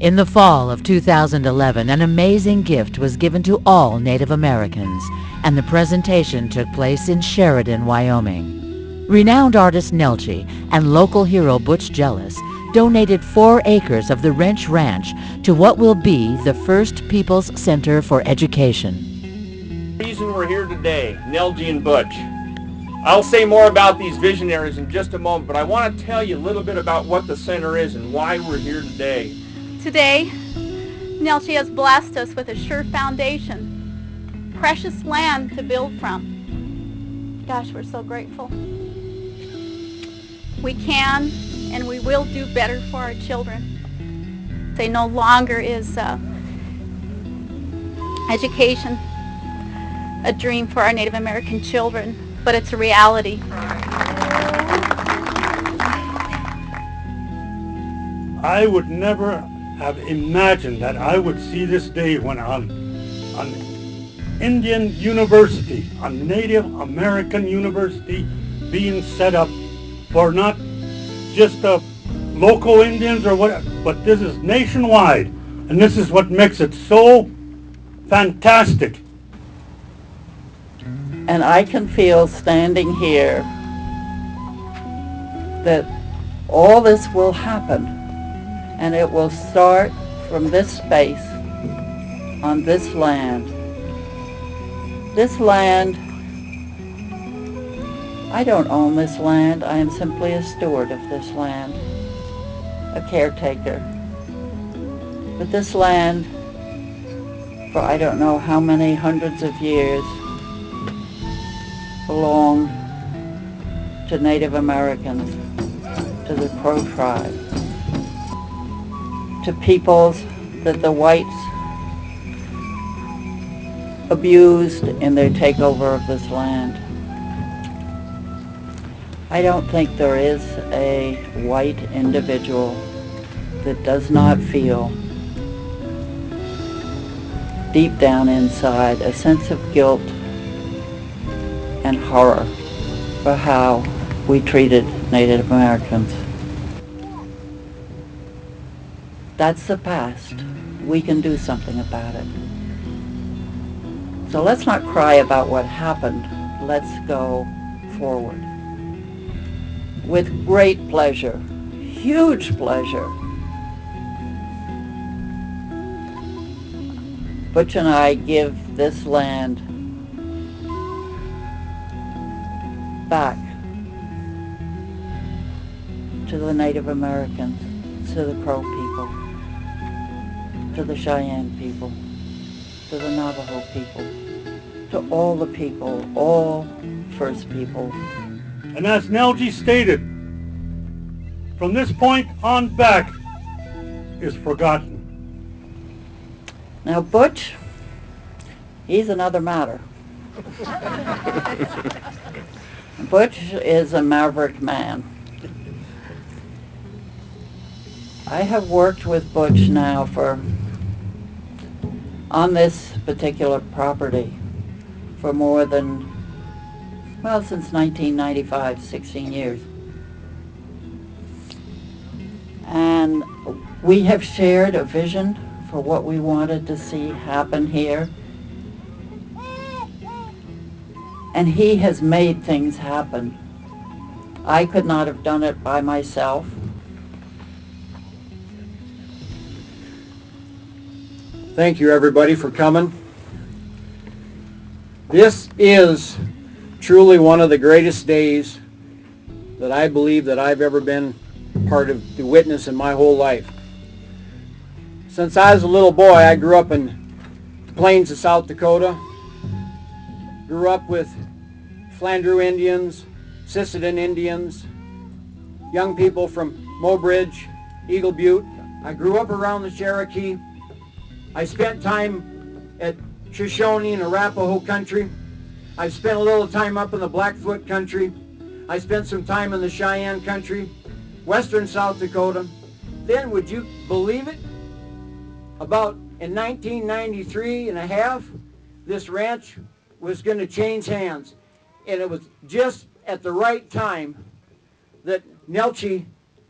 In the fall of 2011, an amazing gift was given to all Native Americans, and the presentation took place in Sheridan, Wyoming. Renowned artist Nelchi and local hero Butch Jellis donated 4 acres of the Wrench Ranch to what will be the First Peoples Center for Education. The reason we're here today, Nelji and Butch. I'll say more about these visionaries in just a moment, but I want to tell you a little bit about what the center is and why we're here today. Today, Nelchi has blessed us with a sure foundation, precious land to build from. Gosh, we're so grateful. We can and we will do better for our children. They no longer is education a dream for our Native American children, but it's a reality. I would never have imagined that I would see this day when on Indian University, a Native American university being set up for not just the local Indians or what, but this is nationwide, and this is what makes it so fantastic. And I can feel standing here that all this will happen, and it will start from this space on this land. This land, I don't own this land. I am simply a steward of this land, a caretaker. But this land, for I don't know how many hundreds of years, belonged to Native Americans, to the Crow tribe, to peoples that the whites abused in their takeover of this land. I don't think there is a white individual that does not feel deep down inside a sense of guilt and horror for how we treated Native Americans. That's the past. We can do something about it. So let's not cry about what happened. Let's go forward. With great pleasure, huge pleasure, Butch and I give this land back to the Native Americans, to the Crow people, to the Cheyenne people, to the Navajo people, to all the people, all First People. And as Nelji stated, from this point on back is forgotten. Now Butch, he's another matter. Butch is a maverick man. I have worked with Butch now on this particular property for more than, well, since 1995, 16 years. And we have shared a vision for what we wanted to see happen here. And he has made things happen. I could not have done it by myself. Thank you, everybody, for coming. This is truly one of the greatest days that I believe that I've ever been part of the witness in my whole life. Since I was a little boy, I grew up in the plains of South Dakota, grew up with Flandreau Indians, Sisseton Indians, young people from Mobridge, Eagle Butte. I grew up around the Cherokee. I spent time at Shoshone and Arapaho country. I spent a little time up in the Blackfoot country. I spent some time in the Cheyenne country, western South Dakota. Then, would you believe it? About in 1993 and a half, this ranch was going to change hands. And it was just at the right time that Nelchi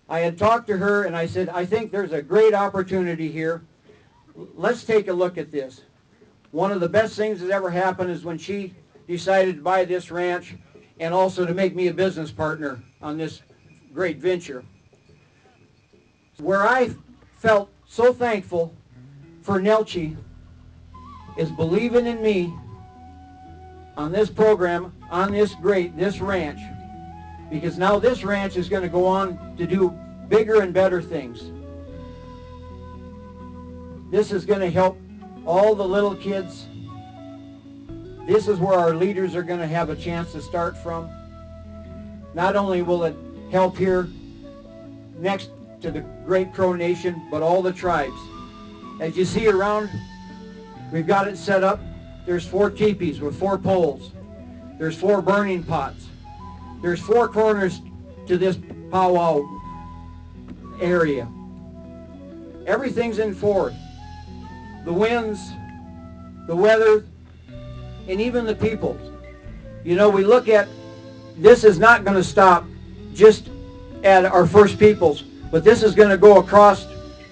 I had talked to her and I said, I think there's a great opportunity here. Let's take a look at this. One of the best things that ever happened is when she decided to buy this ranch and also to make me a business partner on this great venture. Where I felt so thankful for Nelchi is believing in me on this program, on this ranch, because now this ranch is going to go on to do bigger and better things. This is going to help all the little kids. This is where our leaders are going to have a chance to start from. Not only will it help here next to the Great Crow Nation, but all the tribes. As you see around, we've got it set up. There's 4 teepees with 4 poles. There's 4 burning pots. There's 4 corners to this powwow area. Everything's in 4. The winds, the weather, and even the people. You know, we look at, this is not going to stop just at our First Peoples, but this is going to go across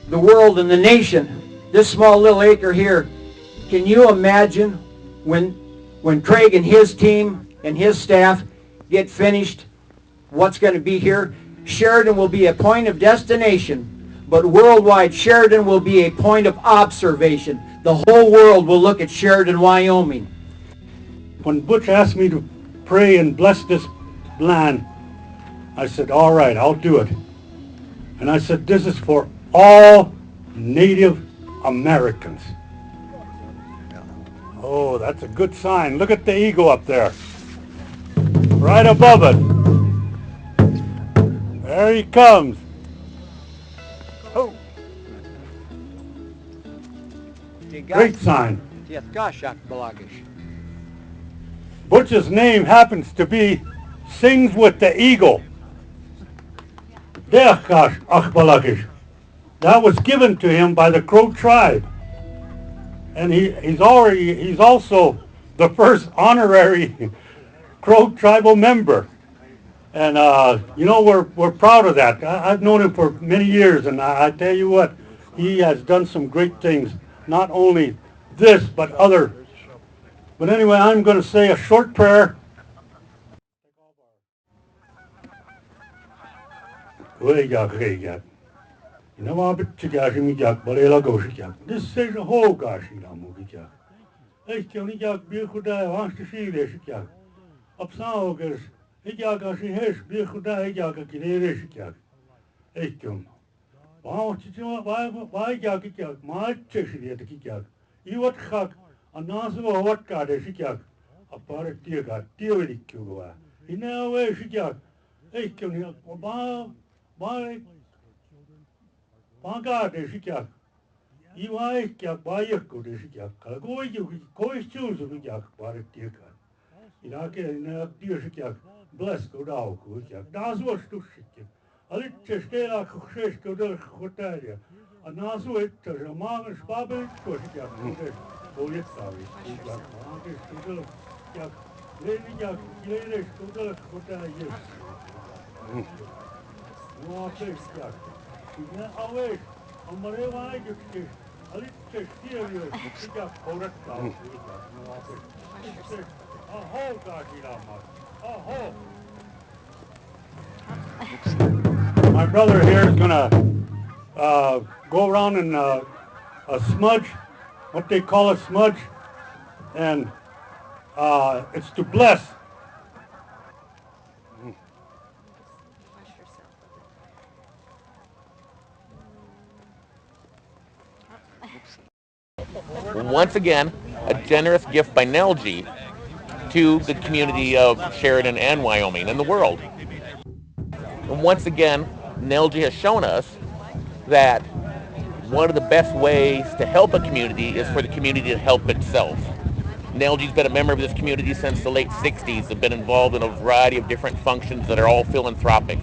the world and the nation. This small little acre here, can you imagine when Craig and his team and his staff get finished, what's going to be here? Sheridan will be a point of destination, but worldwide Sheridan will be a point of observation. The whole world will look at Sheridan, Wyoming. When Butch asked me to pray and bless this land, I said, all right, I'll do it. And I said, this is for all Native Americans. Oh, that's a good sign. Look at the eagle up there. Right above it. There he comes. Oh. Great sign. Butch's name happens to be Sings with the Eagle. That was given to him by the Crow tribe. And he's also the first honorary Crow tribal member. And you know, we're proud of that. I've known him for many years, and I tell you what, he has done some great things. Not only this, but other. But anyway, I'm going to say a short prayer. This is a whole gosh. Ich kann nicht auch Bierchudai, wangst du Schiele, Absaugers, ich auch Hesch, Bierchudai, ich auch Kinerische. Ich kann. Warum ich auch mal Tischliert, ich auch. Ich wird hak, an Nase war what got es, ich auch. A paar Tiergat, Tierlich Kuba. Ich know, ich auch. Ich kann nicht, Bagade, ich auch. Ich weiß, ich habe gut, ich habe Koi shoes, ich habe Tiergat. Ich habe Tiergat, bless go down, ich habe. Das was du schickst. Alle Stella, Kuchesh, Godel, Hotalia. And that's what it is. A man is Babel, ich habe. Oh, jetzt habe ich. Ich habe. Ich habe. Lady, Godel, Hotalia. No, ich habe. Ich habe always. Amare vai gittik. Ali çeştiyor. Sıcak korat kaldı. Aho gaşilamaz. Aho. My brother here is gonna go around in a smudge, what they call a smudge, and it's to bless. Once again, a generous gift by Nelji to the community of Sheridan and Wyoming and the world. And once again, Nelji has shown us that one of the best ways to help a community is for the community to help itself. Nelji's been a member of this community since the late 60s, have been involved in a variety of different functions that are all philanthropic.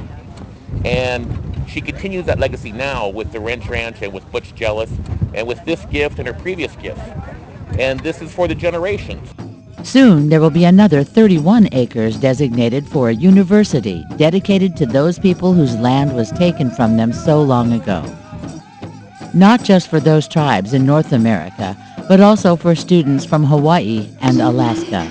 And she continues that legacy now with the Wrench Ranch and with Butch Jealous and with this gift and her previous gifts. And this is for the generations. Soon there will be another 31 acres designated for a university dedicated to those people whose land was taken from them so long ago. Not just for those tribes in North America, but also for students from Hawaii and Alaska.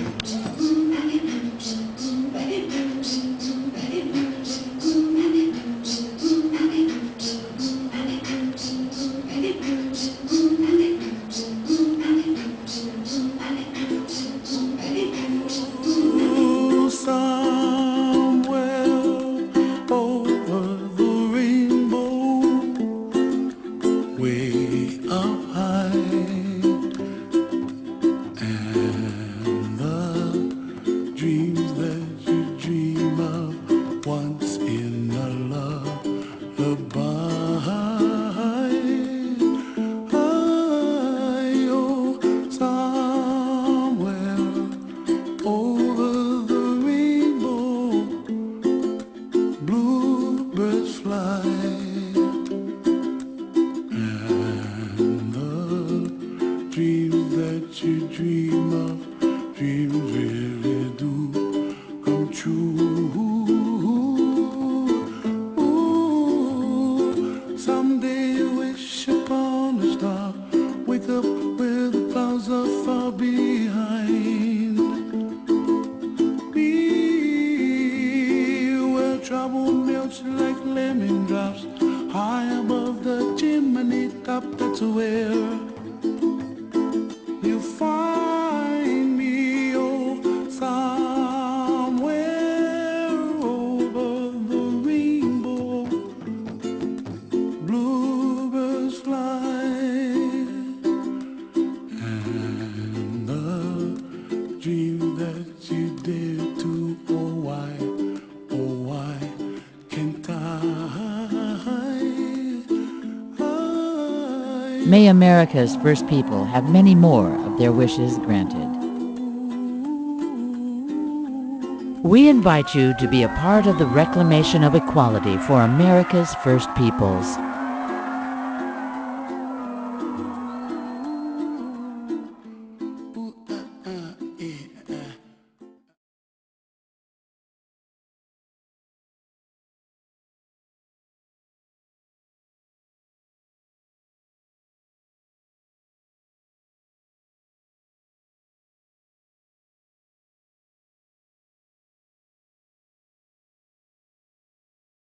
May America's first people have many more of their wishes granted. We invite you to be a part of the reclamation of equality for America's first peoples.